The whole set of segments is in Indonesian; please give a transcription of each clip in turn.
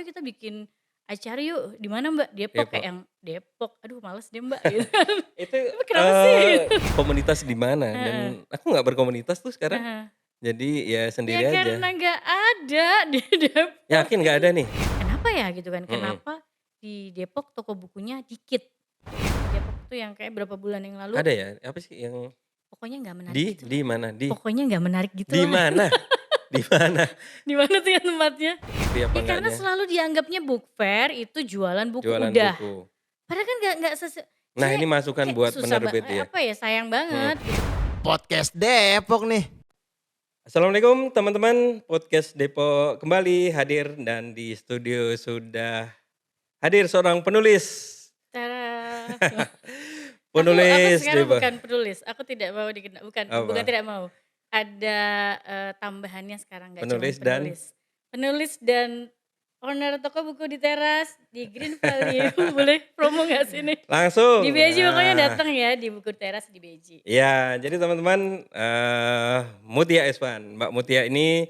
ayo kita bikin acara yuk, di mana Mbak? Depok, kayak Depok. yang Depok, aduh males deh Mbak gitu kan. Itu, Tapi kenapa sih gitu? komunitas di mana? Heeh, Dan aku nggak berkomunitas tuh sekarang. heeh. Jadi ya Ya sendiri karena aja. nggak ada di Depok. Yakin nggak ada nih? Kenapa ya gitu kan, Mhm. kenapa di Depok toko bukunya dikit. Di Depok tuh yang kayak berapa bulan yang lalu, Ada ya? Apa sih yang pokoknya nggak menarik di gitulah. mana? Pokoknya nggak menarik Di gitulah. mana? Di mana? Di mana tuh ya tempatnya? Sepi apa Ya karena enggaknya? selalu dianggapnya book fair itu jualan buku Jualan udah. buku. Padahal kan nggak Nah sebenarnya ini masukan kayak buat susah penerbit ya? apa ya, sayang Mhm. banget gitu. Podcast Depok nih. Assalamualaikum teman-teman, podcast Depok kembali hadir dan di studio sudah hadir seorang penulis. Tara. Aku Penulis sekarang Depok. bukan penulis, aku tidak mau bukan Apa? tidak mau. Ada, tambahannya sekarang nggak cuman Penulis dan penulis. Penulis dan owner toko buku di teras di Green Valley. Boleh promo nggak sih nih? Di langsung. Beji pokoknya Nah, datang ya di buku teras di Beji. ya jadi teman-teman, Mutia Esvan. Mbak Mutia ini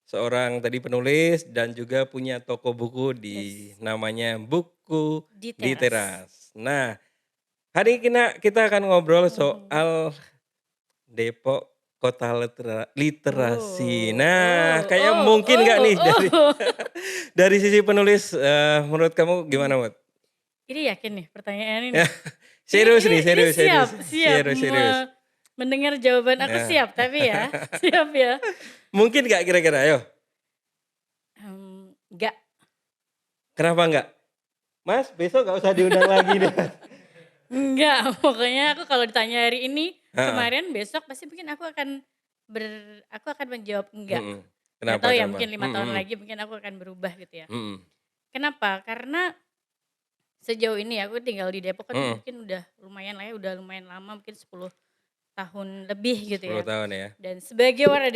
seorang tadi penulis dan juga punya toko buku di Yes, namanya Buku di di teras. Teras. Nah, hari ini kita akan ngobrol Mhm. soal Depok Kota Literasi. Oh Nah, oh kayak oh mungkin nggak nih oh dari oh. dari sisi penulis, menurut kamu gimana, Mut? Ini yakin nih pertanyaan ini? Serius nih, Ini serius serius siap siap serius serius. mendengar jawaban aku Nah, siap tapi ya, siap ya. mungkin nggak kira-kira? Ayo, Enggak. kenapa nggak? Mas, besok nggak usah diundang lagi deh. Enggak, pokoknya aku kalau ditanya hari ini, Heeh, kemarin, besok pasti mungkin aku akan menjawab enggak. mhm. Nggak Kenapa tahu ya kenapa? mungkin 5 tahun Mhm lagi mungkin aku akan berubah gitu ya. mhm Kenapa? Karena sejauh ini aku tinggal di Depok kan mhm. mungkin udah lumayan lah ya, udah lumayan lama mungkin 10 tahun lebih gitu 10 ya. tahun ya? Dan sebagai warga Heeh.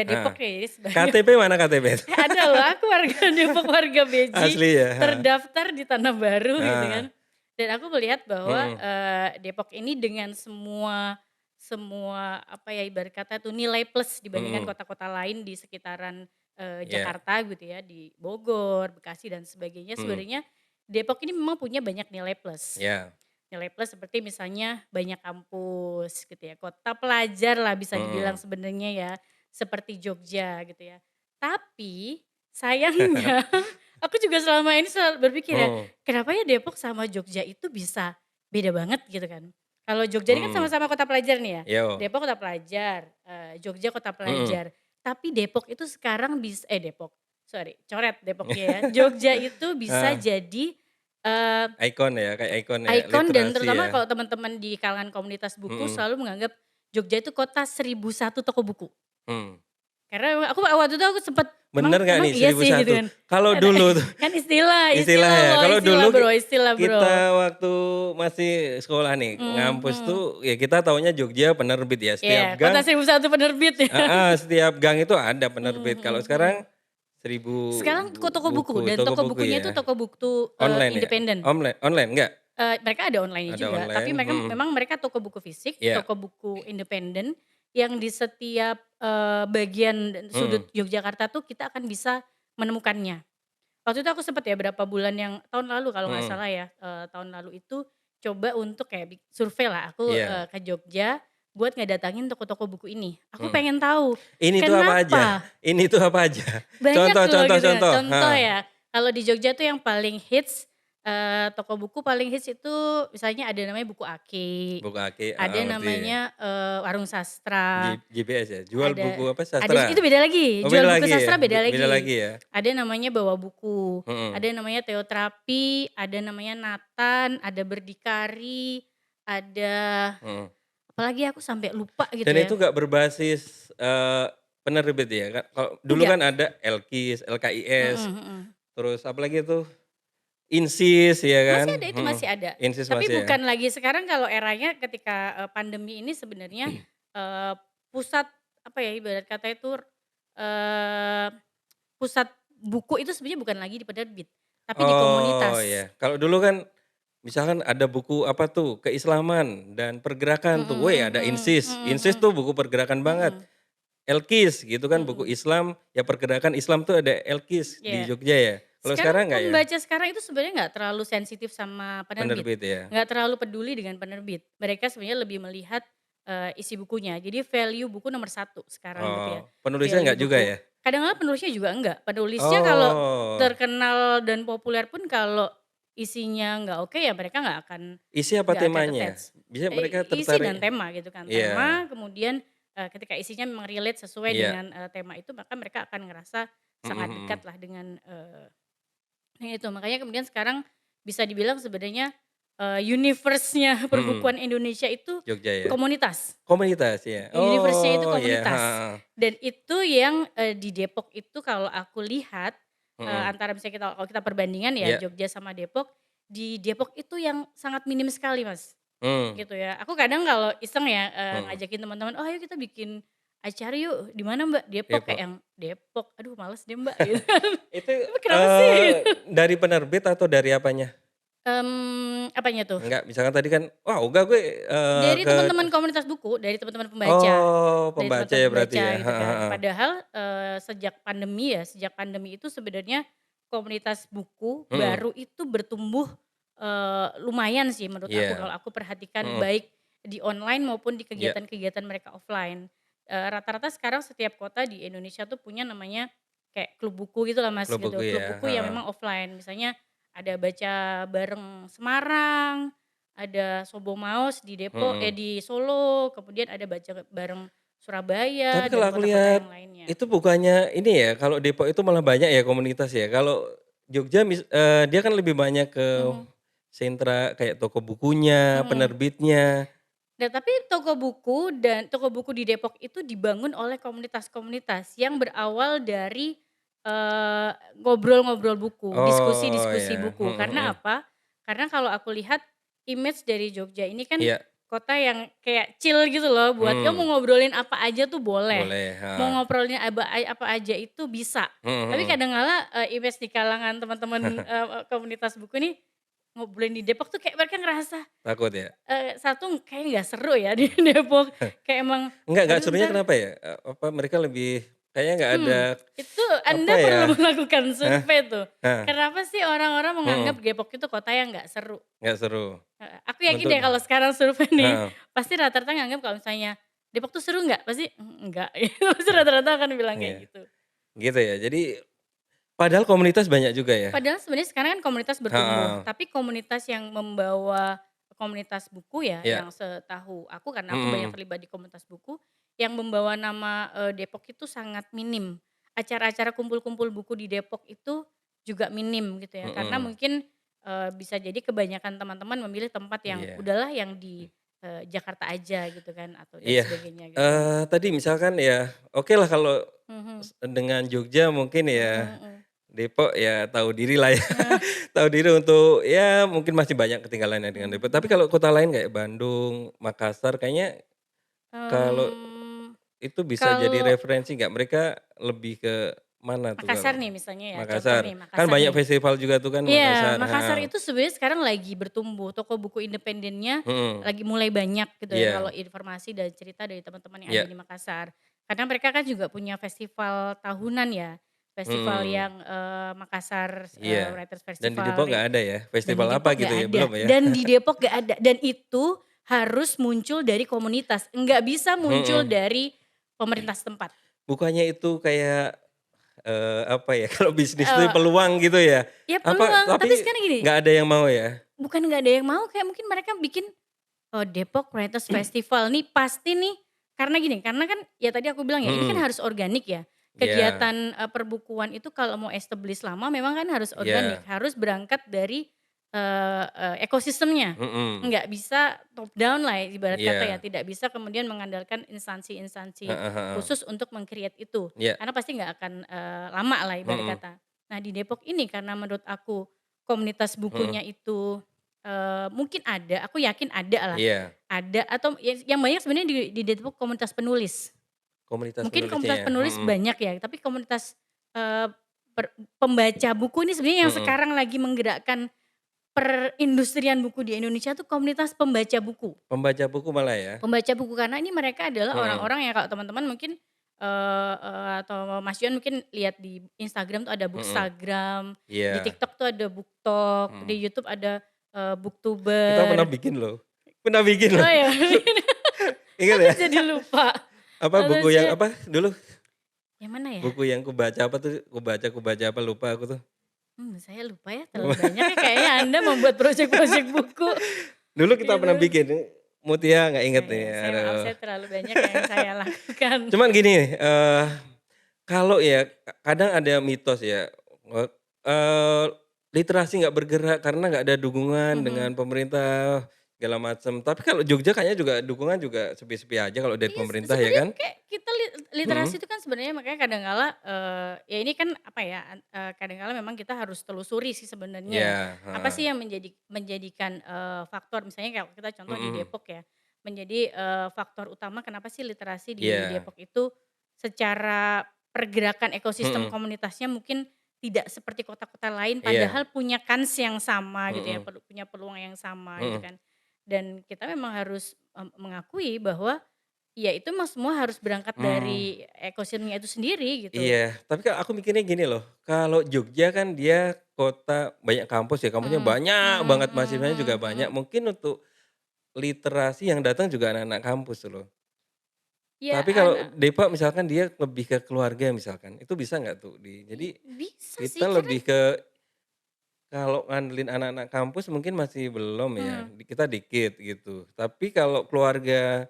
Depok ya, jadi sebagai KTP mana KTP? ada loh aku warga Depok, warga Beji, Asli ya? Heeh. terdaftar di Tanah Baru gitu kan. Heeh, Dan aku melihat bahwa, mhm, Depok ini dengan semua semua apa ya, ibarat kata tuh nilai plus dibandingkan mhm, kota-kota lain di sekitaran, iya, Jakarta gitu ya, di Bogor, Bekasi dan sebagainya. mhm, Sebenarnya Depok ini memang punya banyak nilai plus. iya, Nilai plus seperti misalnya banyak kampus gitu ya, kota pelajar lah bisa dibilang mhm. sebenarnya ya, seperti Jogja gitu ya. Tapi sayangnya aku juga selama ini selalu berpikir ya, Mhm, kenapa ya Depok sama Jogja itu bisa beda banget gitu kan. Kalau Jogja ini kan mhm, sama-sama kota pelajar nih ya, yo, Depok kota pelajar, Jogja kota mhm, pelajar. Tapi Depok itu sekarang Depok, sorry coret Depoknya ya, Jogja itu bisa heeh, jadi, ikon ya, kayak ikon ya, ikon dan literasi terutama ya, kalau teman-teman di kalangan komunitas buku mhm, selalu menganggap Jogja itu kota 1001 toko buku. mmm. Karena waktu itu aku sempet, Bener nggak emang nih iya sih gitu 1001? kan. Kalau Ada dulu tuh kan istilah istilah istilah ya, loh, kalau istilah dulu Bro, istilah Bro. kita waktu masih sekolah nih, ngampus Mhm. tuh ya kita taunya Jogja penerbit ya, setiap Iya, kota gang 1001 penerbit ya. heeh, setiap gang itu ada Mhm penerbit. Kalau mhm sekarang mhm. 1000 Sekarang toko buku buku, dan toko toko buku bukunya itu ya, toko buku, online ya? independen. Online nggak? Mereka ada online-nya Ada juga, tapi online, mereka mhm, memang mereka toko buku fisik, iya, toko buku independen yang di setiap, bagian dan sudut mhm Yogyakarta tuh kita akan bisa menemukannya. Waktu itu aku sempet ya berapa bulan yang tahun lalu kalau nggak mhm, salah ya, tahun lalu itu coba untuk kayak survei lah aku, iya, ke Jogja buat ngedatangin toko-toko buku ini. Aku mhm. pengen tahu Ini tuh apa aja? kenapa Ini tuh apa aja? banyak Contoh loh contoh gitu kan. contoh, Contoh heeh, ya, kalau di Jogja tuh yang paling hits, toko buku paling hits itu misalnya ada namanya Buku Aki, buku aki, ada heeh, ngerti. namanya, Warung Sastra, GPS ya? Jual buku apa, ada itu sastra? beda lagi, Oh jual beda buku lagi ya? sastra beda Beda lagi. lagi ya? Ada namanya Bawa Buku, Mhm ada namanya Teoterapi, ada namanya Nathan, ada Berdikari, ada mhm. apalagi aku sampai lupa gitu Dan ya. itu nggak berbasis, penerbit ya? Kalau dulu Enggak, kan ada Elkis, LKIS, mhm mhm. terus apalagi itu, Insis ya Masih kan? ada, itu Mhm, masih ada. Insis Tapi masih ya? bukan lagi sekarang kalau eranya ketika, pandemi ini sebenarnya, eee, pusat apa ya, ibarat kata itu, eee, pusat buku itu sebenarnya bukan lagi di penerbit, tapi di Oh komunitas. ya, kalau dulu kan misalkan ada buku apa tuh, keislaman dan pergerakan Mhm tuh, weh ada mhm Insis, mhm Insis tuh buku pergerakan mhm banget. mhm Elkis gitu kan buku mhm. Islam, ya pergerakan Islam tuh ada Elkis di Iya. Jogja ya? Kalau Sekarang sekarang nggak ya? pembaca sekarang itu sebenarnya nggak terlalu sensitif sama penerbit, Penerbit ya? nggak terlalu peduli dengan penerbit. Mereka sebenarnya lebih melihat, isi bukunya. Jadi value buku nomor satu sekarang gitu ya, Oh, penulisnya value nggak juga buku. ya? Kadang-kadang penulisnya juga enggak, penulisnya kalau Oh, terkenal dan populer pun kalau isinya nggak oke ya mereka isi apa nggak akan temanya? attach. Bisa mereka Isi dan tertarik tema gitu kan, iya, tema kemudian, ketika isinya memang relate sesuai iya, dengan, tema itu maka mereka akan ngerasa mhm sangat mhm. dekat lah dengan, nah itu, makanya kemudian sekarang bisa dibilang sebenarnya, universe-nya Mhm, perbukuan Indonesia itu Jogja ya? komunitas. Komunitas ya? Universe-nya itu Oh ya, komunitas. heeh, Dan itu yang, di Depok itu kalau aku lihat, mhm, antara misalnya kalau kita perbandingan ya iya, Jogja sama Depok, di Depok itu yang sangat minim sekali Mas, mmm, gitu ya. Aku kadang kalau iseng ya, mhm, ngajakin teman-teman, "Oh ayo kita bikin acara yuk, di mana Mbak?" "Depok." Kayak Depok. yang, "Depok? Aduh males deh Mbak," gitu kan. Itu, "Tapi kenapa sih?" dari penerbit atau dari apanya? Apanya tuh? Enggak, misalkan tadi kan, "Wah ogah gue, Dari ke" teman-teman komunitas buku, dari teman-teman pembaca. oh Dari pembaca teman-teman ya berarti pembaca ya? gitu Heeh kan. heeh. Padahal, sejak pandemi itu sebenarnya komunitas buku Mhm, baru itu bertumbuh, lumayan sih menurut aku iya, kalau aku perhatikan mhm, baik di online maupun di iya, kegiatan-kegiatan mereka offline. Rata-rata sekarang setiap kota di Indonesia tuh punya namanya kayak klub buku gitulah Mas klub gitu, buku klub ya? buku yang Heeh, memang offline. Misalnya ada baca bareng Semarang, ada Sobo Maus di mhm. di Solo, kemudian ada baca bareng Tapi Surabaya kalau dan aku kota-kota lihat, yang lainnya. itu bukannya ini ya, kalau Depok itu malah banyak ya komunitas ya? Kalau Jogja dia kan lebih banyak ke Mhm sentra kayak toko bukunya, mhm. penerbitnya. Nah tapi toko buku di Depok itu dibangun oleh komunitas-komunitas yang berawal dari, ngobrol-ngobrol buku, Oh diskusi-diskusi ya, buku. mhm Karena mhm. apa? Karena kalau aku lihat image dari Jogja ini kan Iya, kota yang kayak chill gitu loh, buat ya mau mmm, ngobrolin apa aja tuh boleh, boleh, mau heeh, ngobrolin apa aja itu bisa. mhm Tapi mhm. kadang kala, image di kalangan teman-teman, komunitas buku nih, ngobrolin di Depok tuh kayak mereka ngerasa Takut ya? satu kayaknya nggak seru ya di Depok, kayak emang, Enggak aduh serunya entar kenapa ya? Apa mereka lebih kayaknya nggak ada, itu apa Anda ya perlu melakukan hah? survei tuh. Hah, Kenapa sih orang-orang menganggap mhm, Depok itu kota yang nggak seru? nggak seru Heeh, aku yakin untuk deh kalau sekarang survei nih, heeh, pasti rata-rata nganggap kalau misalnya, "Depok tuh seru nggak?" Pasti, "Enggak." Pasti rata-rata akan bilang iya, kayak gitu. gitu ya. Jadi padahal komunitas banyak juga ya? Padahal sebenarnya sekarang kan komunitas bertumbuh, Heeh, tapi komunitas yang membawa komunitas buku ya, iya, yang setahu aku karena aku banyak mhm, terlibat di komunitas buku, yang membawa nama, Depok itu sangat minim. Acara-acara kumpul-kumpul buku di Depok itu juga minim gitu ya, karena mhm, mungkin, bisa jadi kebanyakan teman-teman memilih tempat yang iya, udahlah yang di, Jakarta aja gitu kan atau dan iya, sebagainya gitu. tadi misalkan ya okelah kalau Mhm, dengan Jogja mungkin ya, mhm mhm. Depok ya tahu diri lah ya, Nah, tahu diri untuk ya mungkin masih banyak ketinggalannya dengan mhm Depok. Tapi mhm. kalau kota lain kayak Bandung, Makassar kayaknya kalau Mmm, itu bisa jadi kalau referensi nggak? Mereka lebih ke mana tuh kalau Makassar nih misalnya ya, contoh Makassar? nih Kan Makassar banyak nih. festival juga tuh kan Iya, Makassar, Makassar heeh, itu sebenarnya sekarang lagi bertumbuh, toko buku independennya mhm, lagi mulai banyak gitu ya kalau iya, informasi dan cerita dari teman-teman yang ada iya, di Makassar. Karena mereka kan juga punya festival tahunan ya, festival mhm, yang, Makassar, iya. Writers Dan di Festival Depok nggak ada ya? dan di Festival apa Depok gitu nggak ya? ada Belum ya? dan di Depok nggak ada dan itu harus muncul dari komunitas, nggak bisa muncul Mhm, dari pemerintah setempat. bukannya itu kayak, apa ya, kalau bisnis tuh Eee, peluang gitu ya? ya Apa peluang, tapi tapi sekarang gini, nggak ada yang mau ya? bukan nggak ada yang mau, kayak mungkin mereka bikin, oh Depok Writers Festival nih pasti nih, karena gini, karena kan ya tadi aku bilang ya, ini kan Mhm, harus organik ya. iya, Kegiatan, perbukuan itu kalau mau establish lama memang kan harus organik, iya, harus berangkat dari, ekosistemnya. mhm, Nggak bisa top down lah ya, ibarat kata ya, iya, tidak bisa kemudian mengandalkan instansi-instansi heeh heeh, khusus untuk meng-create itu, iya, karena pasti nggak akan, lama lah ibarat mhm, kata. Nah di Depok ini karena menurut aku komunitas mhm, bukunya itu mungkin ada, aku yakin ada lah. iya, Ada atau yang banyak sebenarnya di Depok komunitas penulis. komunitas Mungkin penulisnya komunitas ya? penulis Mhm, banyak ya, tapi komunitas, eee, pembaca buku ini sebenarnya yang mhm, sekarang lagi menggerakkan perindustrian buku di Indonesia tuh komunitas pembaca buku. pembaca buku malah ya? Pembaca buku karena ini mereka adalah Mhm, orang-orang yang kalau teman-teman mungkin, atau Mas Yon mungkin lihat di Instagram tuh ada Mhm. Bookstagram, di Iya. TikTok tuh ada BookTok, di Mhm. YouTube ada, Kita pernah Booktuber. bikin loh. Pernah bikin loh. Oh ya, Ingat aku ya? jadi lupa. Apa buku yang Harusnya apa dulu? yang mana ya? Buku yang kubaca apa tuh? Kubaca apa lupa aku tuh. Saya lupa ya, terlalu banyak ya kayaknya Anda membuat project-project buku, Dulu kita pernah gitu. bikin. Mutia nggak Oh inget nih, ya, saya maaf aduh. saya terlalu banyak yang saya lakukan. Cuman gini, kalau ya kadang ada mitos ya, eee, literasi nggak bergerak karena nggak ada dukungan dengan Mhm. pemerintah segala macam. Tapi kalau Jogja kayaknya juga dukungan juga sepi-sepi aja kalau dari Iya, pemerintah ya sebenarnya kan? kayak kita literasi Mhm. itu kan sebenarnya makanya kadang kala, ya ini kan apa ya, kadang kala memang kita harus telusuri sih sebenarnya ya. Iya, Apa heeh. sih yang menjadikan, faktor misalnya kalau kita contoh di Mhm. Depok ya, menjadi, faktor utama kenapa sih literasi di Iya. Depok itu secara pergerakan ekosistem Mhm. komunitasnya mungkin tidak seperti kota-kota lain Iya. padahal punya kans yang sama gitu ya, Mhm. punya peluang yang sama gitu Mhm. kan. Dan kita memang harus, mengakui bahwa iya, itu mah semua harus berangkat Mmm. dari ekosistemnya itu sendiri gitu. Iya, tapi kan aku mikirnya gini loh, kalau Jogja kan dia kota banyak kampus ya, kampusnya Mhm, banyak mhm banget, mhm mahasiswanya juga mhm banyak. mhm. Mungkin untuk literasi yang datang juga anak-anak kampus tuh loh. Ya Tapi kalau anak Depok misalkan dia lebih ke keluarga misalkan, itu bisa nggak tuh jadi bisa sih kita karena lebih ke kalau ngandelin anak-anak kampus mungkin masih belum ya, mhm, kita dikit gitu. Tapi kalau keluarga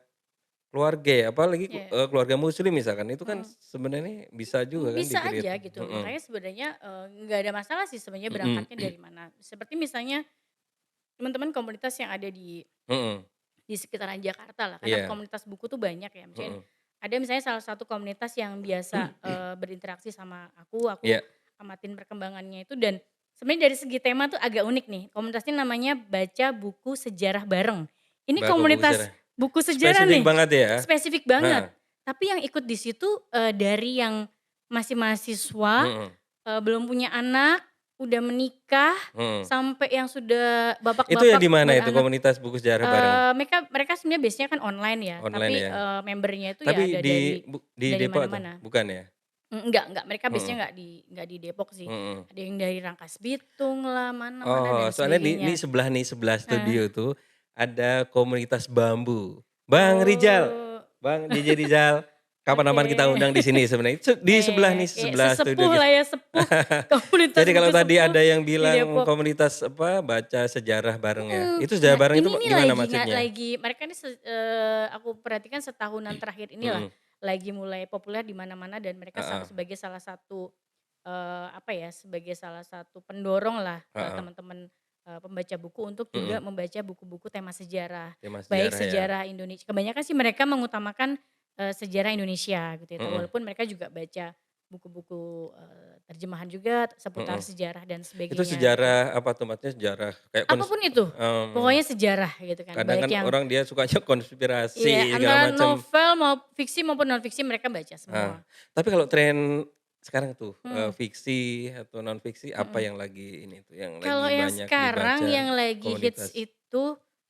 keluarga ya, apalagi iya, keluarga muslim misalkan, itu kan mhm. sebenarnya bisa juga kan Bisa di-create. aja gitu, Mhm. makanya sebenarnya, nggak ada masalah sih sebenarnya Mhm. berangkatnya dari mana. Seperti misalnya teman-teman komunitas yang ada Mhm. di sekitaran Jakarta lah, karena Iya. komunitas buku tuh banyak ya, misalnya Mhm. ada misalnya salah satu komunitas yang biasa, berinteraksi sama aku Iya. amatin perkembangannya itu dan sebenarnya dari segi tema tuh agak unik nih, komunitasnya namanya Baca Buku Sejarah Bareng. Ini Buku komunitas sejarah. buku sejarah Spesifik nih, banget ya? spesifik banget. Heeh. Tapi yang ikut di situ, dari yang masih mahasiswa, Mhm. belum punya anak, udah menikah, Mhm. sampai yang sudah Itu yang di bapak-bapak mana itu beranak. komunitas buku sejarah bareng? Mereka sebenarnya base-nya kan online ya, Online tapi, ya? member-nya itu ya Tapi ada di dari Depok tuh? mana-mana. Bukan ya? Enggak, mereka base-nya Mhm. nggak di Depok sih. Mhm. Ada yang dari Rangkas Bitung lah, mana-mana Oh, dan soalnya di sebagainya. sebelah Heeh. studio tuh ada komunitas bambu. Bang Rijal, Oh, Bang DJ Rizal, oke. kapan-kapan kita undang di sini sebenarnya. Di sebelah nih, Kayak sebelah studio sesepuh kita. lah ya, sepuh, komunitas Jadi kalau buku tadi sepuh ada yang di bilang Depok. komunitas apa, baca sejarah bareng ya, Mhm. itu sejarah Nah bareng itu ini nih gimana lagi nggak maksudnya? lagi mereka nih aku perhatikan setahunan terakhir inilah, Mhm. lagi mulai populer di mana-mana dan mereka Heeh. sebagai salah satu, apa ya, sebagai salah satu pendorong lah, Heeh. teman-teman, pembaca buku untuk juga Mhm. membaca buku-buku tema sejarah. Tema Baik sejarah ya? sejarah Indonesia kebanyakan sih mereka mengutamakan, sejarah Indonesia gitu ya, Mhm. walaupun mereka juga baca buku-buku, terjemahan juga seputar Mhm. sejarah dan Itu sebagainya gitu. sejarah apa tuh, maksudnya sejarah kayak Apapun itu, mmm, pokoknya sejarah gitu kan, kadang baik kan yang orang dia sukanya iya, konspirasi segala antara macam. novel fiksi maupun non fiksi mereka baca Ah, semua. tapi kalau tren sekarang tuh, Mhm fiksi atau non fiksi apa mhm. yang lagi ini tuh, yang Kalau lagi yang banyak sekarang dibaca yang lagi hits komunitas? itu,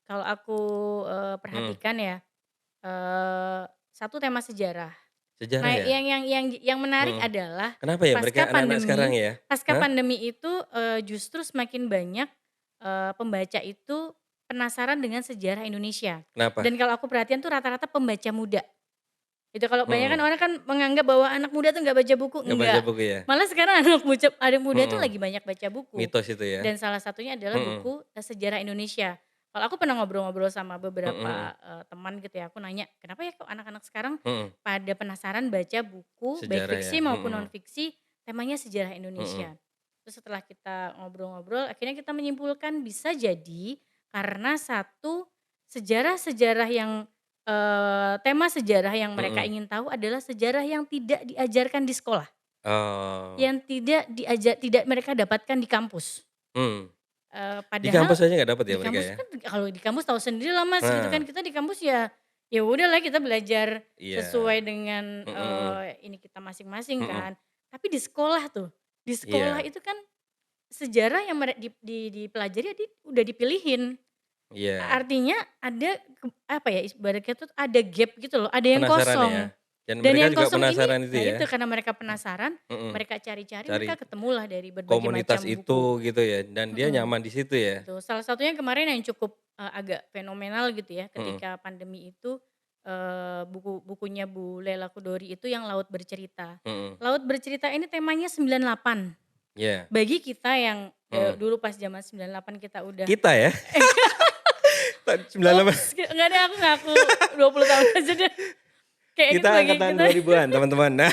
kalau aku, Mhm. perhatikan ya, satu tema sejarah. Sejarah Nah ya? yang menarik Mhm. adalah Kenapa ya mereka pasca anak-anak sekarang pandemi ya? pasca Hah? pandemi itu, justru semakin banyak, pembaca itu penasaran dengan sejarah Indonesia. Kenapa? Dan kalau aku perhatian tuh rata-rata pembaca muda. Itu kalau banyak kan Mhm. orang kan menganggap bahwa anak muda tuh nggak baca buku, Nggak baca enggak. buku ya? Malah sekarang anak muda tuh Mhm. lagi banyak baca buku. Mitos itu ya? Dan salah satunya adalah Mhm. buku, sejarah Indonesia. Kalau aku pernah ngobrol-ngobrol sama Mhm mhm. beberapa, teman gitu ya, aku nanya, "Kenapa ya kok anak-anak sekarang Mhm. pada penasaran baca buku baik Sejarah ya? fiksi maupun non Mhm. fiksi temanya sejarah Mhm. Indonesia?" Terus setelah kita ngobrol-ngobrol akhirnya kita menyimpulkan bisa jadi karena satu, sejarah-sejarah yang tema sejarah yang mereka Mhm. ingin tahu adalah sejarah yang tidak diajarkan di sekolah, Oh. yang tidak mereka dapatkan di kampus. Mhm. Di Padahal kampus aja nggak dapet ya di mereka kampus ya? kan kalau di kampus tahu sendiri lah Mas gitu kan, Nah, kita di kampus ya, ya udahlah kita belajar iya. sesuai dengan, Mhm mhm. ini kita masing-masing Mhm. kan. Tapi di sekolah tuh, di sekolah Iya itu kan sejarah yang dipelajari udah dipilihin. iya. Artinya ada apa ya, ibaratnya tuh ada gap gitu loh, ada yang Penasaran ya? kosong. Dan Dan mereka yang juga kosong ini, penasaran itu nah ya? itu karena mereka penasaran, Mhm, mereka cari-cari, cari mereka ketemulah dari berbagai komunitas macam buku. itu gitu ya, dan dia Mhm, nyaman di situ ya? betul. Salah satunya kemarin yang cukup, agak fenomenal gitu ya Mhm, ketika pandemi itu, bukunya Bu Lela Chudori itu yang Laut Bercerita. mhm, Laut Bercerita ini temanya 98. iya, Bagi kita yang, mhm. dulu pas zaman 98 kita udah Kita ya? 98 ups, enggak deh aku ngaku 20 tahun aja deh. Kayaknya kita itu bagi angkatan kita 2000-an teman-teman. Nah,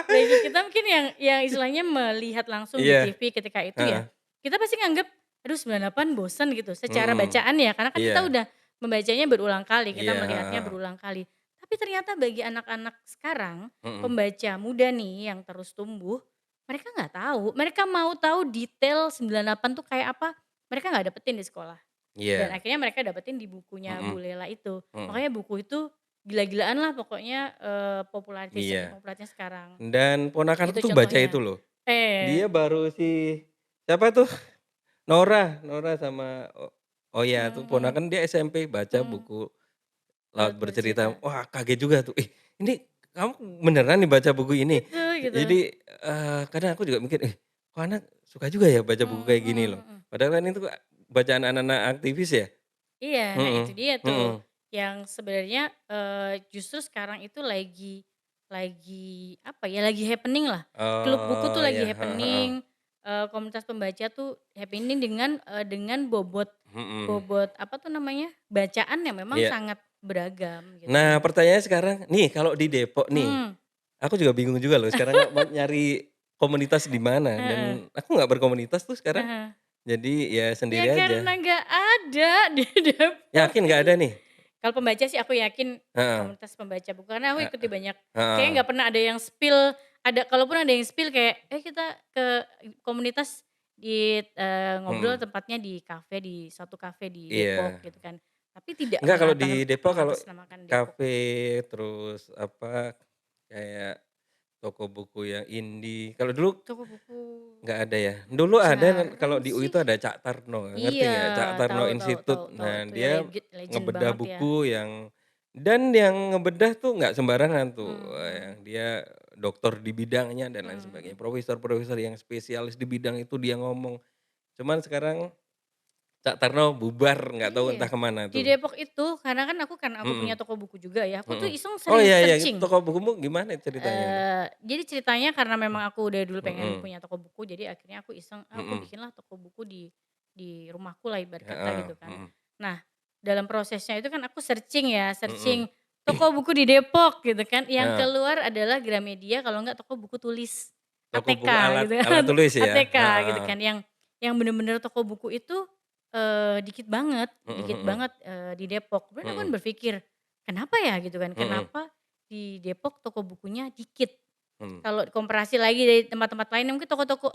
bagi kita mungkin yang istilahnya melihat langsung di iya, TV ketika itu ya, heeh, kita pasti nganggep, "Aduh 98 bosen," gitu secara mhm, bacaan ya, karena kan kita iya, udah membacanya berulang kali, kita iya, melihatnya heeh, berulang kali. Tapi ternyata bagi anak-anak sekarang, mhm, pembaca muda nih yang terus tumbuh, mereka nggak tahu, mereka mau tahu detail 98 tuh kayak apa, mereka nggak dapetin di sekolah. Dan iya, akhirnya mereka dapetin di bukunya Bu mhm, Lela itu. mhm, Makanya buku itu gila-gilaan lah pokoknya, saking iya. populernya sekarang. Dan ponakanku Gitu tuh baca itu contohnya. loh. Eh, Dia baru si siapa tuh, Nora sama Oya tuh mhm mhm, ponakan dia SMP baca mhm, buku Laut laut Bercerita. bercerita. Wah kaget juga tuh, "Ih ini kamu beneran nih baca buku ini?" Gitu gitu. Jadi, kadang aku juga mikir, kok anak suka juga ya baca buku Mhm kayak gini mhm loh. mhm. Padahal kan itu bacaan anak-anak aktivis ya? Iya, nah itu Mhm, dia tuh, mhm, yang sebenarnya, justru sekarang itu lagi apa ya, lagi happening lah. Klub buku tuh oh lagi ya, heeh heeh, happening, komunitas pembaca tuh happening dengan bobot mhm, bobot apa tuh namanya, bacaan yang memang iya. sangat beragam gitu Nah kan. pertanyaannya sekarang, nih kalau di Depok nih, Mhm, aku juga bingung juga loh sekarang mau nyari komunitas di mana heeh, dan aku nggak berkomunitas tuh sekarang. heeh. Jadi ya Ya sendiri karena aja. nggak ada di Depok. Yakin nggak ada nih? Kalau pembaca sih aku yakin Heeh, komunitas pembaca buku, karena aku ikuti banyak, kayaknya heeh, nggak pernah ada yang spill, ada kalaupun ada yang spill kayak, "Eh kita ke komunitas di ngobrol mhm, tempatnya di kafe, di suatu kafe di Depok," iya. gitu kan. Tapi tidak Enggak kalau di Depok kalau mengatasnamakan Depok. kafe terus apa, kayak toko buku yang indie, kalau dulu Toko buku nggak ada ya? Dulu ada kalau jarang di UI sih. itu ada Cak Tarno, ngerti Iya, nggak? Cak Tarno tahu tahu tahu Institute. tahu, Nah itu ya dia legend ngebedah banget ya. buku dan yang ngebedah tuh nggak sembarangan tuh, Mhm yang mhm, dia doktor di bidangnya dan lain mhm sebagainya. mhm. Profesor-profesor yang spesialis di bidang itu dia ngomong. Cuman sekarang Cak Tarno bubar, nggak tahu entah Iya, kemana di tuh. Depok itu karena aku punya Mhm, toko buku juga ya, aku tuh mhm. iseng Oh sering iya iya, itu searching, toko bukumu gimana ceritanya tuh? jadi ceritanya karena memang aku udah dulu pengen Mhm, punya toko buku, jadi akhirnya aku iseng, "Ah, aku mhm, bikinlah toko buku di rumahku lah ibarat kata heeh, gitu kan." mhm, Nah, dalam prosesnya itu kan aku searching ya, mhm, searching toko buku di Depok gitu kan, yang heeh. keluar adalah Gramedia kalau enggak toko buku tulis, Toko ATK buku alat gitu alat kan, tulis ya? ATK gitu Heeh, kan, yang bener-bener toko buku itu mhm dikit mhm, banget, di Depok. Kemudian aku kan mhm, berpikir, "Kenapa ya?" Gitu kan, mhm, "Kenapa di Depok toko bukunya dikit?" mhm, Kalau komparasi lagi dari tempat-tempat lain mungkin toko-toko,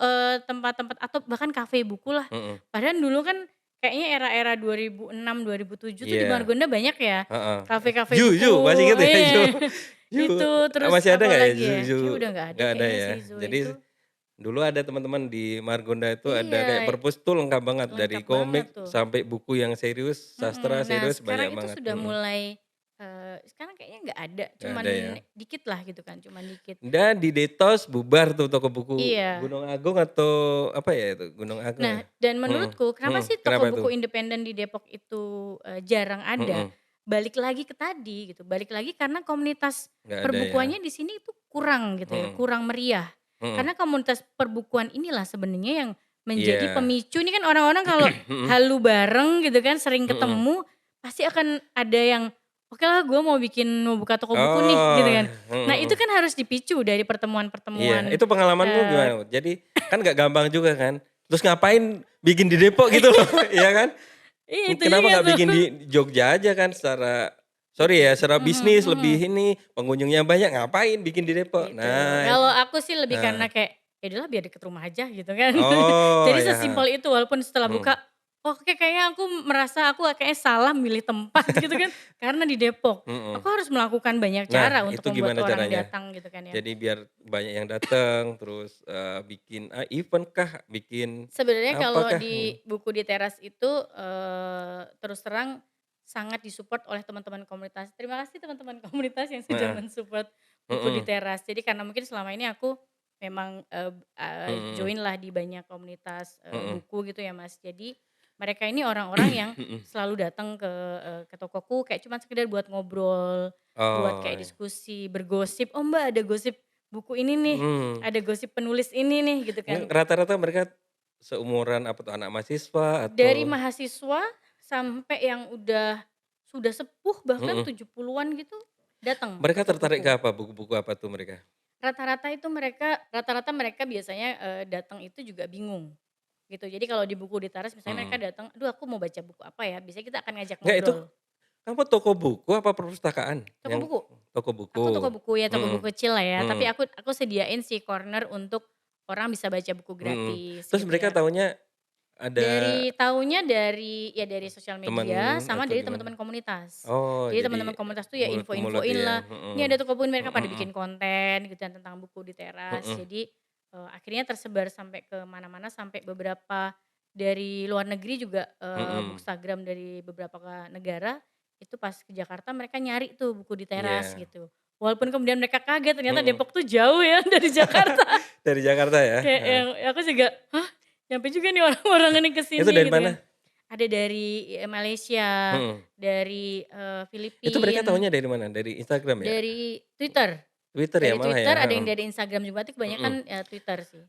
tempat-tempat atau bahkan kafe buku lah. mhm, Padahal dulu kan kayaknya era-era 2006, 2007 tuh di iya, Margonda banyak ya, heeh. kafe-kafe buku. Zu masih inget ya Zu? Iya, Zu, itu terus masih ada nggak ya apalagi Zu ya, Zu? kayaknya udah nggak ada Nggak ada kayaknya ya? si Zo Jadi itu. dulu ada teman-teman di Margonda itu ada kayak Iya, perpus tuh lengkap banget dari lengkap banget komik tuh. sampai buku yang serius, sastra Mhm. Nah, serius banyak sekarang itu banget, sudah mhm, mulai, sekarang kayaknya nggak ada, nggak ada ya. cuman dikit lah gitu kan, cuman dikit. Dan di Detos bubar tuh toko buku Iya. Gunung Agung atau apa ya itu, Gunung Agung Nah, ya? dan Mhm, menurutku kenapa mhm, sih toko kenapa buku tuh? independen di Depok itu, jarang ada, Mhm, balik lagi ke tadi gitu, balik lagi karena komunitas nggak ada ya? perbukuannya di sini itu kurang gitu ya, Mhm, kurang meriah. mhm, Karena komunitas perbukuan inilah sebenarnya yang menjadi iya, pemicu, ini kan orang-orang kalau mhm, halu bareng gitu kan, sering mhm. ketemu, pasti akan ada yang, "Oke lah gue mau buka toko buku nih," gitu Oh, kan. Nah itu mhm, kan harus dipicu dari iya, pertemuan-pertemuan, itu pengalamanmu eee gimana? Jadi kan nggak gampang juga kan, terus ngapain bikin di Depok gitu loh, iya kan? iya itu Kenapa juga nggak tuh. bikin di Jogja aja kan secara sorry ya, secara Mhm bisnis lebih mhm. ini, pengunjungnya banyak, ngapain bikin di Depok? Gitu. Nah Kalau aku sih lebih karena nah, kayak, ya udahlah biar deket rumah aja gitu kan. oh Jadi ya, heeh, sesimpel itu walaupun setelah buka, mhm. oh oke kayaknya aku merasa aku kayaknya salah milih tempat gitu kan, karena di Depok. Aku Mhm. harus melakukan banyak Nah, cara untuk itu membuat gimana orang caranya? datang gitu kan ya. Jadi biar banyak yang datang, terus, bikin, event kah? Bikin Sebenarnya kalau apakah? di buku di teras itu, terus terang sangat disupport oleh teman-teman komunitas. Terima kasih teman-teman komunitas yang sudah Heeh, mensupport buku di Mhm. teras. Jadi karena mungkin selama ini aku memang, Mhm join lah di banyak komunitas, mhm. buku gitu ya, Mas. Jadi mereka ini orang-orang yang Mhm. selalu datang ke tokoku kayak cuman sekedar buat ngobrol, buat Oh, kayak iya. diskusi, bergosip, "Oh, Mbak, ada gosip buku ini nih, Mhm. ada gosip penulis ini nih," gitu kan. Rata-rata mereka seumuran apa tuh, anak mahasiswa Dari atau mahasiswa sampai yang sudah sepuh bahkan mhm. 70-an gitu datang ke Mereka tertarik ke tokoku. apa? Buku-buku apa tuh mereka? Rata-rata mereka biasanya, datang itu juga bingung, gitu. Jadi kalau di buku di teras misalnya mereka Mhm. datang, "Aduh aku mau baca buku apa ya?" Biasanya kita akan ngajak Enggak itu ngobrol. kamu toko buku apa perpustakaan? Toko Yang buku, toko aku toko buku? buku ya, toko Mhm buku kecil lah ya, tapi mhm aku sediain sih corner untuk orang bisa baca buku mhm. gratis Terus gitu mereka ya. taunya ada Dari social temen media sama atau dari gimana? teman-teman komunitas. Oh Jadi jadi teman-teman komunitas tuh ya mulut ke mulut info-infoin ya? lah, "Ini Mhm. ada toko buku," mereka Mhm pada mhm. bikin konten gitu kan tentang buku di teras. Mhm. Jadi, akhirnya tersebar sampai ke mana-mana, sampai beberapa dari luar negeri juga, Mhm. bookstagram dari beberapa negara, itu pas ke Jakarta mereka nyari tuh buku di teras Iya. gitu. Walaupun kemudian mereka kaget ternyata Mhm. Depok tuh jauh ya dari Jakarta. Dari Jakarta ya? Kayak Heeh. yang aku juga, "Hah? Nyampe juga nih orang-orang ini ke Itu sini," dari gitu kan. mana? Ada dari, Malaysia, Mhm. dari, Itu mereka Filipina, taunya dari mana? Dari Instagram ya? dari Twitter. Twitter ya Dari malah ya? Twitter, ada yang Heeh. dari Instagram juga, tapi Mhm. kebanyakan, Twitter sih.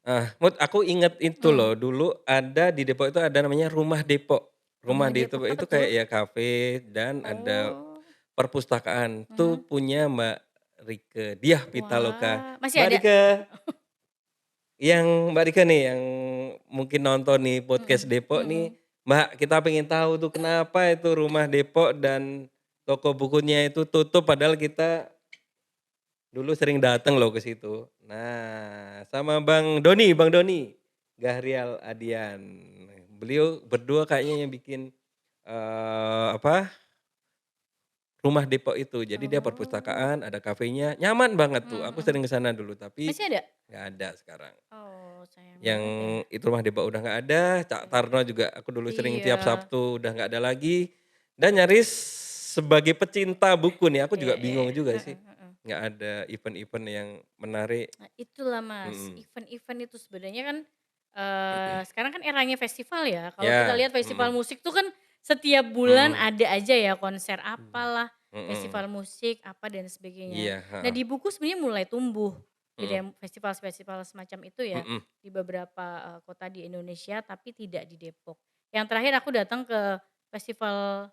Aku inget itu Mhm, loh, dulu ada di Depok itu ada namanya Rumah Depok. Rumah Rumah di Depok, Depok apa itu tuh? kayak ya kafe dan ada Oh, perpustakaan. Tuh mhm. punya Mbak Rike Diah Pitaloka. Wah, masih Mbak ada? Rike, Mbak Rike nih yang mungkin nonton nih podcast Mhm Depok nih, mhm. Mbak kita pengen tahu tuh kenapa itu Rumah Depok dan toko bukunya itu tutup padahal kita dulu sering dateng loh ke situ. Nah, sama Bang Doni Gahrial Adian. Beliau berdua kayaknya yang bikin, apa, Rumah Depok itu. Jadi dia Oh, perpustakaan, ada kafenya, nyaman banget tuh. mhm Aku mhm. sering ke sana dulu, tapi Masih ada? nggak ada sekarang. Oh, sayang Yang banget ya. itu Rumah Depok udah nggak ada, Cak Oke. Tarno juga aku dulu sering Iya, tiap Sabtu udah nggak ada lagi. Dan nyaris sebagai pecinta buku nih, aku iya juga iya bingung iya, juga sih. heeh heeh. Nggak ada event-event yang menarik. Nah, itulah Mas, Mhm. event-event itu sebenarnya kan, sekarang kan eranya festival ya. Kalau kita Ya, lihat festival mhm musik tuh kan setiap bulan mhm. ada aja ya konser Mhm apalah, mhm. festival musik apa dan sebagainya. Iya, Nah, heeh, di buku sebenarnya mulai tumbuh gitu mhm ya, festival-festival semacam itu ya mhm. di beberapa, kota di Indonesia tapi tidak di Depok. Yang terakhir aku datang ke festival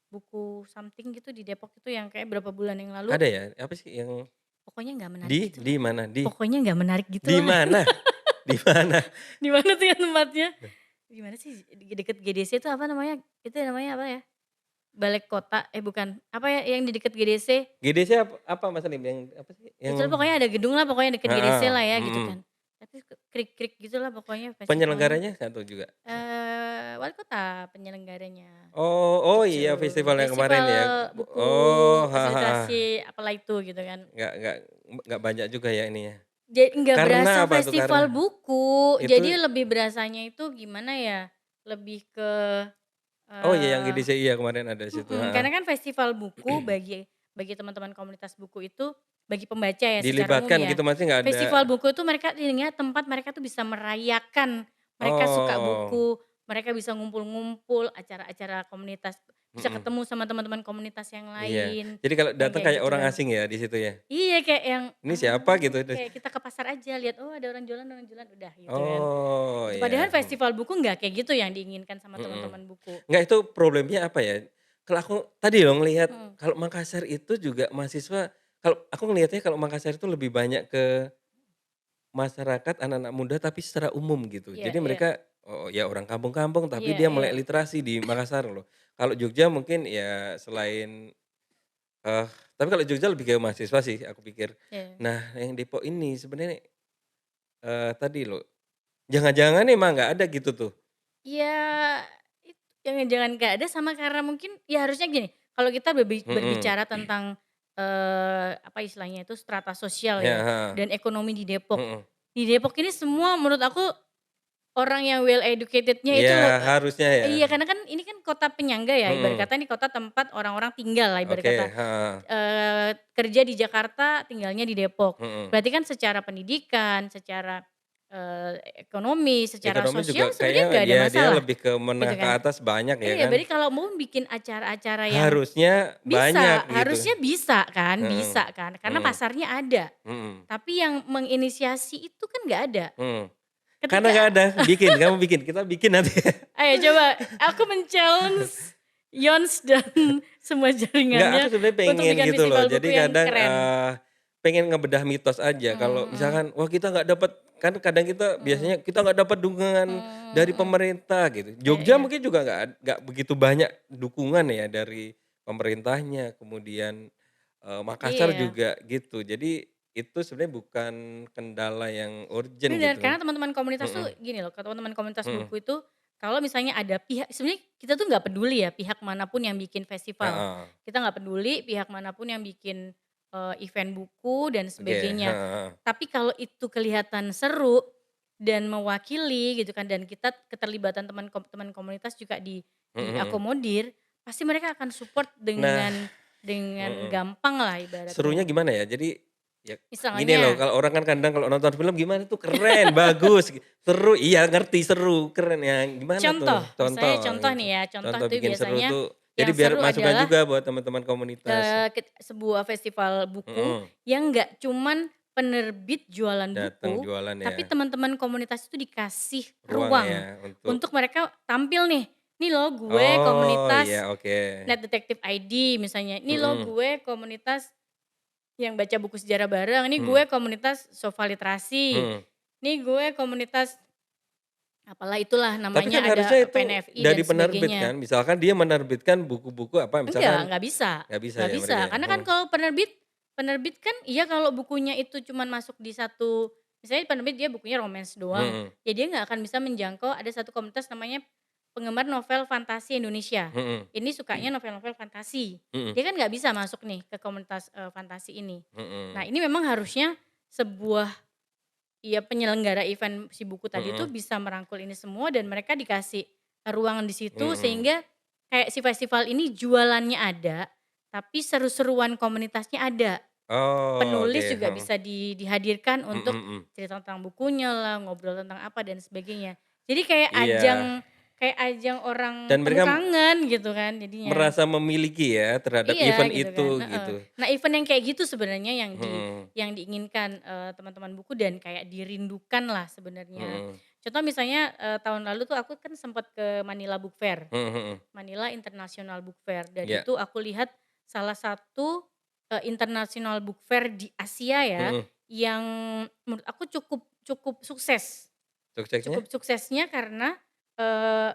buku something gitu di Depok itu yang kayak berapa bulan yang lalu, Ada ya? Apa sih yang pokoknya nggak menarik di gitulah. mana? Pokoknya nggak menarik Di gitulah. mana? Di mana? Di mana tuh ya tempatnya? Di mana sih? Di deket GDC itu apa namanya? Itu namanya apa ya? Balai Kota, bukan, apa ya yang di deket GDC, GDC apa Mas Lim yang apa sih? Yang itulah pokoknya ada gedung lah pokoknya deket GDC heeh, lah ya gitu mhm. kan. Tapi krik-krik gitulah pokoknya festivalnya. Penyelenggaranya nggak tahu juga? Wali kota penyelenggaranya, Oh oh iya gitu. festival yang kemarin Festival ya? buku Oh, heeh. fasilitasi apalah itu gitu kan. Nggak banyak juga ya ininya? Nggak berasa Karena apa tuh? festival Karena buku, itu jadi lebih berasanya itu gimana ya, lebih ke, oh iya yang eee GDC iya kemarin ada situ, heeh. karena kan festival buku bagi bagi teman-teman komunitas buku itu, bagi pembaca ya secara umum Dilibatkan ya, gitu maksudnya nggak ada festival buku itu mereka inginnya tempat mereka tuh bisa merayakan, mereka suka oh, buku, mereka bisa ngumpul-ngumpul, acara-acara komunitas, bisa mhm. ketemu sama teman-teman komunitas yang Iya, lain, jadi kalau yang datang kayak kayak gitu. orang asing ya di situ ya? Iya kayak yang, Ini siapa gitu? kayak kita ke pasar aja lihat, oh ada orang jualan udah gitu kan. Oh Gitu, padahal ya, mhm festival buku nggak kayak gitu yang diinginkan sama mhm. teman-teman buku. Enggak itu problemnya apa ya, kalau aku tadi loh ngelihat Mhm, kalau Makassar itu juga mahasiswa kalau aku ngelihatnya kalau Makassar itu lebih banyak ke masyarakat anak-anak muda tapi secara umum gitu. iya Jadi iya, mereka, oh ya orang kampung-kampung tapi iya dia iya, melek literasi di Makassar loh. Kalau Jogja mungkin ya selain eh tapi kalau Jogja lebih ke mahasiswa sih aku pikir. iya. Nah yang Depok ini sebenarnya, tadi loh, jangan-jangan emang nggak ada gitu tuh? Ya, jangan-jangan nggak ada sama karena mungkin ya harusnya gini, kalau kita Mhm, berbicara tentang, apa istilahnya itu strata sosial ya, ya, heeh, dan ekonomi di Depok. mhm, Di Depok ini semua menurut aku orang yang well educated-nya itu Iya, harusnya ya. iya karena kan ini kan kota penyangga ya, ibarat Mhm. kata ini kota tempat orang-orang tinggal lah ibarat Oke, kata, heeh. kerja di Jakarta tinggalnya di Depok. Mhm. Berarti kan secara pendidikan, secara, ekonomi, secara Ekonomi juga sosial sebenarnya kayaknya nggak ada ya dia masalah, lebih ke gitu menengah ke kan. atas banyak ya Iya, kan. berarti kalau mau bikin acara-acara yang Harusnya banyak bisa, gitu. harusnya Heeh. bisa kan, karena Mhm. pasarnya ada. Mhm. Tapi yang menginisiasi itu kan nggak ada. Mhm. Karena nggak Ketika ada, bikin, kamu bikin, kita bikin nanti. ayo coba aku men-challenge Yons dan semua Enggak, aku jaringannya sebenarnya untuk pengen bikin gitu loh. festival Jadi buku yang kadang, keren. pengen ngebedah mitos aja. Mhm Kalau mhm. misalkan, wah kita nggak dapat, kan kadang kita Mhm. biasanya kita nggak dapat dukungan dari Mhm. pemerintah gitu. Iya Jogja iya. mungkin juga nggak begitu banyak dukungan ya dari pemerintahnya. Kemudian, Makassar Iya. juga gitu. Jadi itu sebenarnya bukan kendala yang urgent Bener, gitu. karena teman-teman komunitas tuh Mhm. gini loh, kalau teman-teman komunitas Mhm. buku itu, kalau misalnya ada pihak sebenarnya kita tuh nggak peduli ya pihak manapun yang bikin festival. Heeh. Kita nggak peduli pihak manapun yang bikin, event buku dan Oke, sebagainya. heeh. Tapi kalau itu kelihatan seru dan mewakili gitu kan dan kita keterlibatan teman komunitas juga Mhm mhm. diakomodir, pasti mereka akan support Nah, dengan mhm. gampang lah Serunya ibaratnya. gimana ya? Jadi, ya gini loh, Misalnya kalau orang kan kadang kalau nonton film gimana tuh keren, bagus, seru, iya ngerti seru, keren ya, gimana contoh, tuh? misalnya Contoh contoh gitu. nih ya, contoh Contoh tuh bikin seru biasanya tuh, jadi yang biar seru masukan adalah, juga buat teman-teman komunitas. sebuah festival buku Mhm, yang nggak cuman penerbit jualan datang buku, jualan ya, tapi teman-teman komunitas itu dikasih ruang ruang ya untuk untuk mereka tampil nih, "Nih loh gue oh iya komunitas oke. Net Detective ID," misalnya, "Ini loh Mhm, gue komunitas yang baca buku sejarah bareng, ini mhm, gue komunitas sofa literasi, mhm. ini gue komunitas" apalah itulah Tapi kan namanya, ada harusnya itu PNFI dan dari penerbit sebagainya. kan? Misalkan dia menerbitkan buku-buku apa, misalkan Nggak bisa nggak bisa nggak ya bisa. mereka ya? Karena kan Mhm, kalau penerbit penerbit kan iya kalau bukunya itu cuman masuk di satu misalnya penerbit dia bukunya romance doang, mhm, ya dia nggak akan bisa menjangkau ada satu komunitas namanya penggemar novel fantasi Indonesia. mhm, Ini sukanya novel-novel fantasi. mhm, Dia kan nggak bisa masuk nih ke komunitas, fantasi ini. Nah mhm, ini memang harusnya sebuah ya penyelenggara event si buku tadi tuh mhm, bisa merangkul ini semua dan mereka dikasih ruangan di situ mhm. sehingga kayak si festival ini jualannya ada, tapi seru-seruan komunitasnya ada. Oh, oke, Penulis juga heeh. bisa dihadirkan Mhm untuk mhm. cerita tentang bukunya lah, ngobrol tentang apa dan sebagainya. Jadi kayak Iya, ajang orang dan temu mereka kangen gitu kan jadinya. merasa memiliki ya terhadap Iya event gitu kan, itu heeh. gitu. Nah event yang kayak gitu sebenarnya Mhm, yang diinginkan, teman-teman buku dan kayak dirindukan lah sebenarnya. mhm, Contoh misalnya, tahun lalu tuh aku kan sempat ke Manila Book Fair, mhm mhm. Manila International Book Fair dan Iya, itu aku lihat salah satu, international book fair di Asia ya, mhm. yang menurut aku cukup cukup sukses. Suksesnya? Cukup suksesnya karena, eee,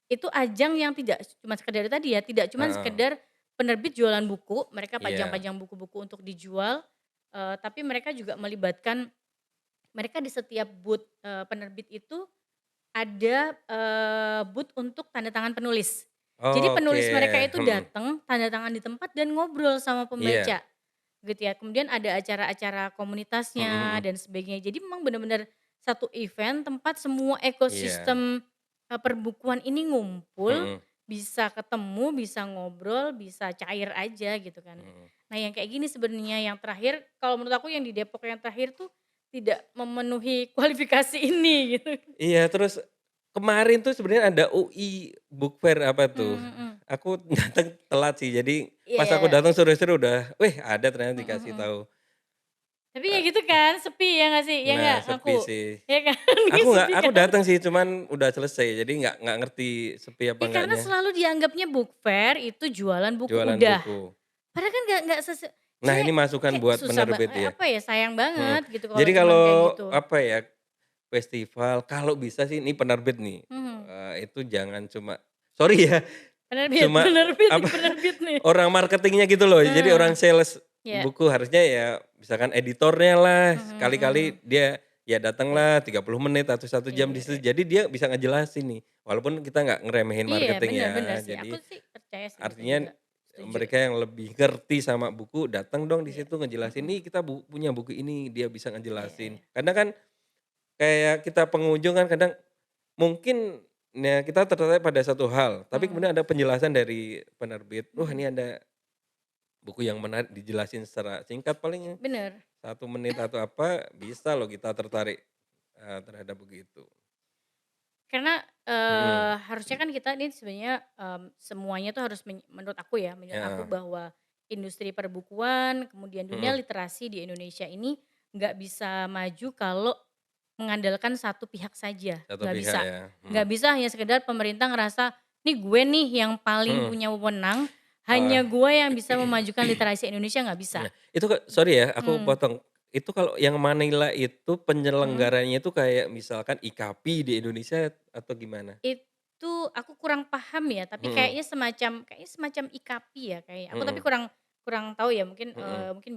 itu ajang yang tidak cuma sekedar tadi ya, tidak cuma Heeh, sekedar penerbit jualan buku, mereka iya. pajang-pajang buku-buku untuk dijual, tapi mereka juga melibatkan mereka di setiap booth, penerbit itu ada, booth untuk tanda tangan penulis. Jadi Oke, penulis mereka itu mhm, datang, tanda tangan di tempat dan ngobrol sama iya, pembaca, gitu ya. Kemudian ada acara-acara mhm komunitasnya mhm, dan sebagainya. Jadi memang benar-benar satu event tempat semua iya, ekosistem, perbukuan ini ngumpul, mhm bisa ketemu, bisa ngobrol, bisa cair aja gitu kan. mhm. Nah yang kayak gini sebenarnya yang terakhir kalau menurut aku yang di Depok yang terakhir tuh tidak memenuhi kualifikasi ini gitu. Iya, terus kemarin tuh sebenarnya ada UI Book Fair apa tuh, Mhm mhm. aku datang telat sih, jadi pas aku Iya, datang sore-sore udah, wih ada ternyata mhm dikasih mhm. tahu. Tapi ya gitu kan, sepi ya nggak sih? Ya Nah, nggak sepi ngaku? sih. Ya kan? Sepi Aku kan? datang sih, cuman udah selesai, jadi nggak ngerti sepi apa Ya karena enggaknya, selalu dianggapnya book fair itu jualan buku jualan udah. buku. Padahal kan nggak Nah, saya ini masukan kayak buat susah penerbit ya. apa ya, sayang Mhm. banget gitu kalau Jadi cuman kayak kalau gitu. apa ya, festival kalau bisa sih ini penerbit nih, Mhm. itu jangan cuma sorry ya, Penerbit cuma penerbit apa, penerbit nih. orang marketingnya gitu loh. Jadi Heeh, orang sales iya. buku harusnya ya misalkan editornya lah, Mhm sekali-kali mhm. dia ya Iya datanglah 30 menit atau 1 jam di iya situ. iya. Jadi dia bisa ngejelasin nih, walaupun kita nggak ngeremehin Iya marketing bener bener ya. sih, aku Jadi sih percaya sih gitu artinya, juga, setuju. mereka yang lebih ngerti sama buku datang dong di Iya, situ ngejelasin, mhm, "Nih kita punya buku ini," dia bisa iya ngejelasin. iya. Karena kan kayak kita pengunjung kan kadang mungkin ya kita tertarik pada satu hal, tapi Mhm. kemudian ada penjelasan dari penerbit, "Wah Mhm. ini ada buku yang menarik," dijelasin secara singkat paling Bener. 1 menit atau apa, bisa loh kita tertarik, terhadap buku itu. Karena, Mhm, harusnya kan kita ini sebenarnya, semuanya tuh harus menurut aku ya, menurut aku heeh, bahwa industri perbukuan, kemudian dunia mhm, literasi di Indonesia ini nggak bisa maju kalau mengandalkan satu pihak saja, satu nggak pihak bisa. ya, Nggak bisa hanya sekedar pemerintah ngerasa, "Nih gue nih yang paling mhm, punya wewenang, hanya heeh. gue yang bisa memajukan literasi Indonesia," nggak bisa. Nah, itu sorry ya aku Mmm, potong, itu kalau yang Manila itu mhm. penyelenggaranya itu kayak misalkan IKAPI di Indonesia atau gimana? Itu aku kurang paham ya, tapi Mhm, kayaknya semacam IKAPI ya kayaknya. Aku tapi mhm, kurang kurang tahu ya mungkin, mhm, mungkin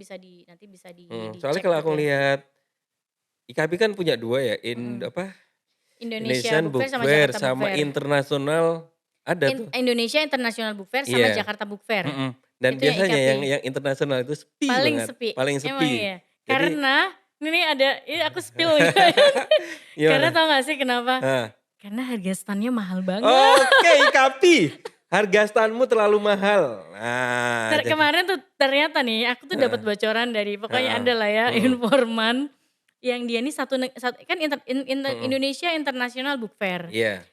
nanti bisa mhm, soalnya dicek kalau aku gitu ya. lihat IKAPI kan punya 2 ya, Mhm. Indonesia Indonesian Book Fair Book sama Fair Jakarta Book sama Fair. internasional ada tuh. Indonesia International Book Fair sama Iya, Jakarta Book Fair. mhm, dan Itu yang biasanya yang IKAPI. internasional itu sepi Paling banget, sepi, paling emang sepi. iya. Jadi Karena ini ada ini aku spill nih. Karena gimana? tahu nggak sih kenapa? Heeh. Karena harga stand mahal banget. Oke, IKAPI, harga standmu terlalu mahal. Nah, jadi Kemarin tuh ternyata nih aku tuh dapat heeh, bocoran dari pokoknya heeh, ada lah ya mhm, informan yang dia nih kan mhm, Indonesia International Book Fair. iya,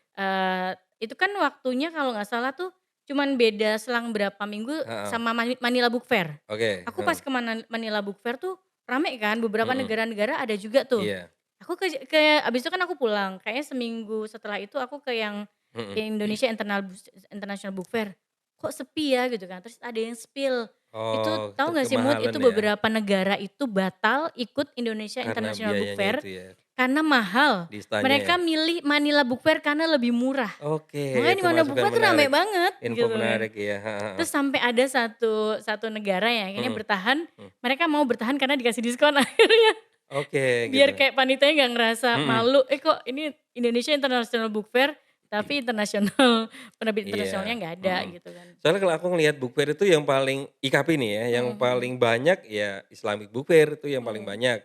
Itu kan waktunya kalau nggak salah tuh cuman beda selang berapa minggu heeh, sama Manila Book Fair. oke, Aku pas heeh, ke Manila Book Fair tuh rame kan, beberapa mhm, negara-negara ada juga tuh. iya, Aku abis itu kan aku pulang, kayaknya seminggu setelah itu aku ke yang mhm. Indonesia International Book Fair, kok sepi ya gitu kan, terus ada yang spill, itu Oh, tahu nggak sih Mood, kemahalan itu ya, beberapa negara itu batal ikut Indonesia karena International Book biayanya Fair itu ya, karena mahal. di stanya ya? Mereka milih Manila Book Fair karena lebih murah. Oke, Makanya di itu Manila Book masukan Fair tuh rame menarik, banget info gitu kan. menarik ya, heeh, heeh, Terus sampai ada satu satu negara yang akhirnya mhm, bertahan, mhm, mereka mau bertahan karena dikasih diskon akhirnya. oke Biar gitu, kayak panitianya nggak ngerasa mhm, malu, kok ini Indonesia International Book Fair, tapi internasional penerbit internasionalnya iya, nggak ada mhm. gitu kan. Soalnya kalau aku ngelihat book fair itu yang paling IKAPI nih ya, yang Mhm mhm. paling banyak ya Islamic Book Fair itu yang paling Mhm banyak.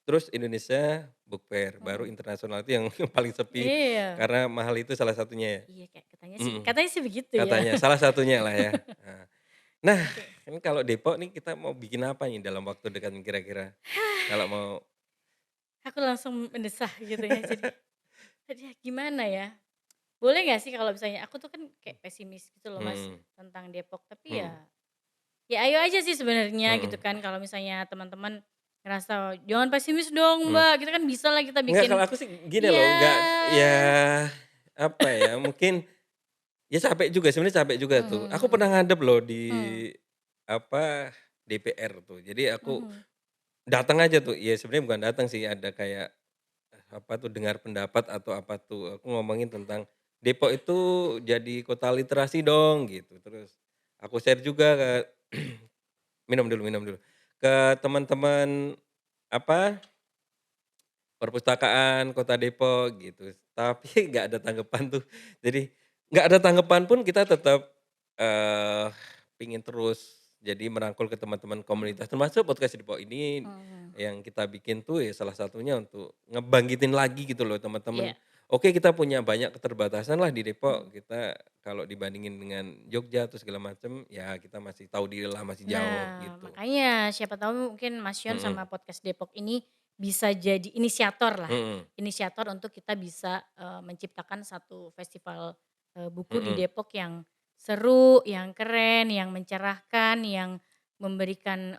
Terus Indonesia Book Fair, baru mhm. internasional itu yang paling sepi Iya. karena mahal itu salah satunya ya? Iya kayak Mhm, katanya sih begitu ya. katanya salah satunya lah ya. Nah nah, Oke. ini kalau Depok nih kita mau bikin apa nih dalam waktu dekat nih kira-kira? Kalau mau Aku langsung mendesah gitu ya jadi, aduh gimana ya? Boleh nggak sih kalau misalnya aku tuh kan kayak pesimis gitu loh Mas, mhm, tentang Depok, tapi mhm, ya ayo aja sih sebenarnya gitu mhm, kan kalau misalnya teman-teman ngerasa, "Jangan pesimis dong mhm. Mbak," gitu kan bisa lah kita Enggak, bikin kalau aku sih gini iya, loh, enggak ya apa ya, mungkin ya capek juga, sebenarnya capek juga tuh. Aku mhm pernah ngadep loh di mhm, apa, DPR tuh. Jadi aku mhm, datang aja tuh, ya sebenarnya bukan datang sih, ada kayak apa tuh, dengar pendapat atau apa tuh, aku ngomongin tentang Depok itu jadi kota literasi dong gitu. Terus aku share juga ke minum dulu, ke teman-teman apa, perpustakaan Kota Depok gitu. Tapi nggak ada tanggapan tuh. Jadi nggak ada tanggapan pun kita tetap, eee, pingin terus jadi merangkul ke teman-teman mhm komunitas, termasuk podcast Depok ini mhm, yang kita bikin tuh ya salah satunya untuk ngebangkitin lagi gitu loh teman-teman. iya, Oke, kita punya banyak keterbatasan lah di Depok, mhm. kita kalau dibandingin dengan Jogja atau segala macam, ya kita masih tahu diri lah, masih jauh Nah, gitu. makanya siapa tahu mungkin Mas Yon Mhm, sama podcast Depok ini bisa jadi inisiator lah, mhm, inisiator untuk kita bisa, menciptakan satu festival, buku di mhm, Depok yang seru, yang keren, yang mencerahkan, yang memberikan,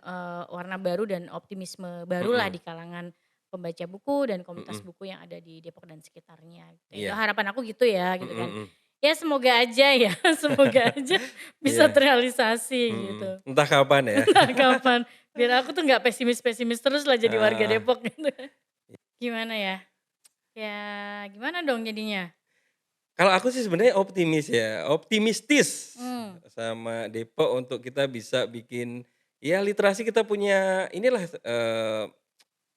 warna baru dan optimisme barulah mhm, di kalangan pembaca buku dan komunitas mhm, buku yang ada di Depok dan sekitarnya, gitu. Itu iya. harapan aku gitu ya, gitu Mhm, kan. mhm. Ya semoga aja ya, semoga aja bisa Iya, terrealisasi mhm. gitu. Entah kapan ya. Entah kapan, biar aku tuh nggak pesimis-pesimis terus lah jadi warga Heeh. Depok gitu. Gimana ya? Ya gimana dong jadinya? Kalau aku sih sebenarnya optimis ya, optimistis Mmm, sama Depok untuk kita bisa bikin, ya literasi kita punya inilah,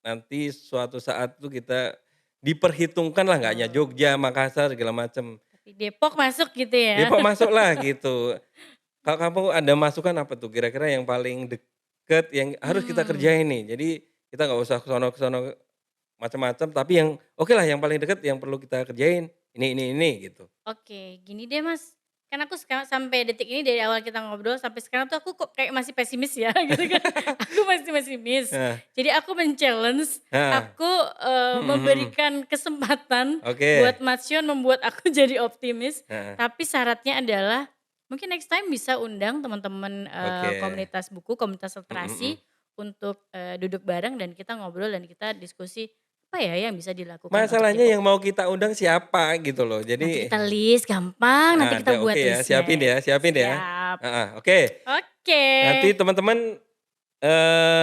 nanti suatu saat tuh kita diperhitungkan lah, nggak hanya betul. Jogja, Makassar, segala macam. Tapi Depok masuk gitu ya? Depok masuklah gitu. Kalau kamu ada masukan apa tuh kira-kira yang paling deket yang harus kita Mmm, kerjain nih? Jadi kita nggak usah ke sono macam-macam, tapi yang oke lah yang paling dekat yang perlu kita kerjain ini gitu. Oke, gini deh Mas, kan aku sampai detik ini dari awal kita ngobrol sampai sekarang tuh aku kok kayak masih pesimis ya gitu kan. Aku masih pesimis. Nah, Jadi aku men-challenge, heeh, aku mhm mhm, memberikan kesempatan buat oke, Mas Yon membuat aku jadi optimis. heeh, Tapi syaratnya adalah mungkin next time bisa undang teman-teman oke, komunitas buku, komunitas mhm mhm. literasi untuk duduk bareng dan kita ngobrol dan kita diskusi apa ya yang bisa dilakukan untuk Masalahnya Depok. yang mau kita undang siapa gitu loh, Nanti jadi kita list, gampang, nanti kita ada, oke buat ya, siapin list-nya. ya siapin ya, Siap. heeh, oke. Oke. Nanti teman-teman,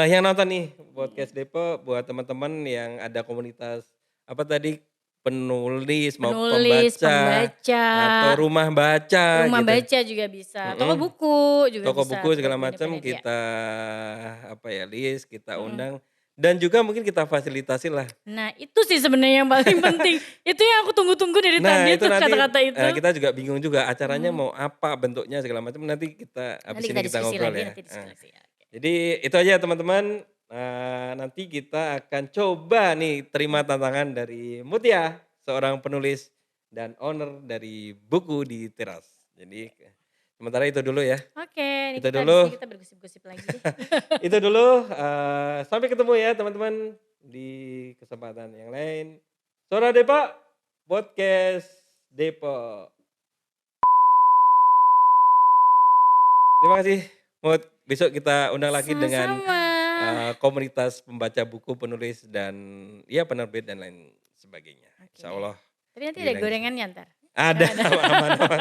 yang nonton nih podcast Depok buat teman-teman yang ada komunitas, apa tadi, penulis mau Penulis, pembaca, pembaca, atau rumah baca rumah gitu, baca juga bisa, toko mhm, buku juga toko bisa, buku toko segala buku macam independen, ya. kita, apa ya, list, kita Mhm. undang, dan juga mungkin kita fasilitasi lah. Nah itu sih sebenarnya yang paling penting, itu yang aku tunggu-tunggu dari Nah tadi itu tuh nanti, kata-kata itu. kita juga bingung juga acaranya Mhm. mau apa, bentuknya segala macam, nanti kita Nanti habis kita ini kita diskusi ngobrol lagi, ya, nanti diskusi lagi ya, oke. Jadi itu aja teman-teman, nanti kita akan coba nih terima Mhm. tantangan dari Mutia, seorang penulis dan owner dari buku di Teras. Jadi sementara itu dulu ya, Oke, ini itu kita habis dulu ini kita bergosip-gosip lagi deh. itu dulu, sampai ketemu ya teman-teman di kesempatan yang lain. Suara Depok, podcast Depok. Terima kasih Mut, besok kita undang lagi dengan, Sama-sama. komunitas pembaca buku, penulis, dan ya penerbit dan lain sebagainya. Oke Insya deh. Allah Tapi nanti ada diundang di sini. gorengannya entar? Ada, Ada. aman aman.